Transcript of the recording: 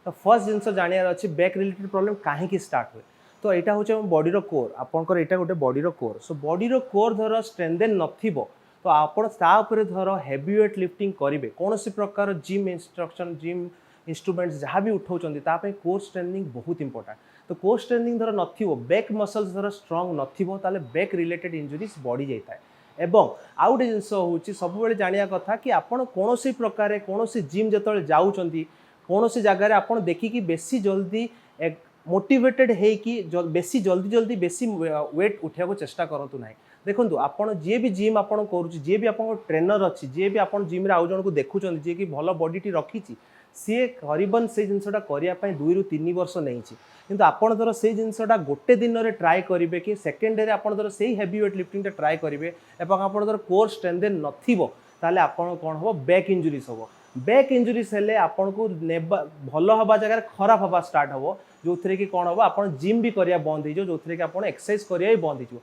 तो फर्स्ट जिनस जानियार अच्छे back related problem कहीं स्टार्ट हुए तो यहाँ हूँ बॉडीर कोर आपंकर यहाँ गोटे बॉडीर कोर सो बॉडीर कोर धर स्ट्रेंथेन नथिबो तो आपण धर हेवी वेट लिफ्टिंग करेंगे कौन प्रकार जिम इंस्ट्रक्शन जिम इंस्ट्रूमेंट्स जहाँ भी उठाउछन्ती कोर स्ट्रेंथनिंग बहुत इंपोर्टेंट तो कोर स्ट्रेंथनिंग धर नथिबो बैक मसल्स धर स्ट्रंग नथिबो ताले बैक रिलेटेड इंजुरीज बढ़ी जाए एवं आउ गोटे जिनस हूँ सब जाना कथा कि आपड़ कौन प्रकार कौन जिम जो जाऊँगी कौन जगार आप देखिकी बेसी जल्दी मोटिवेटेड होगी बेसी जल्दी जल्दी बेसी वेट उठा चेष्टा करूँ ना देखो आपड़ जी भी जिम आप जी भी आप ट्रेनर अच्छी जी भी आप जिम्रे आउ जन को देखुं जी कि भल बॉडी रखी सी करीबन से जिनसा करने 2 ରୁ 3 वर्ष नहीं किंतु आपड़ धर से जिनसा गोटे दिन में ट्राए करेंगे कि सेकेंड डे आप धर से हेवी वेट लिफ्टिंग ट्राए करेंगे आप धर कोर स्ट्रेंथेन नथिबो ताले आपण कौन हम बैक इंजुरीज हम बैक इंजुरीज हेले आपन को भल हवा जगह खराब हवा स्टार्ट हम जो थे कि कौन हम आप जिम भी करवा बंद हो जो थे कि आप एक्सरसाइज करवा भी बंद हो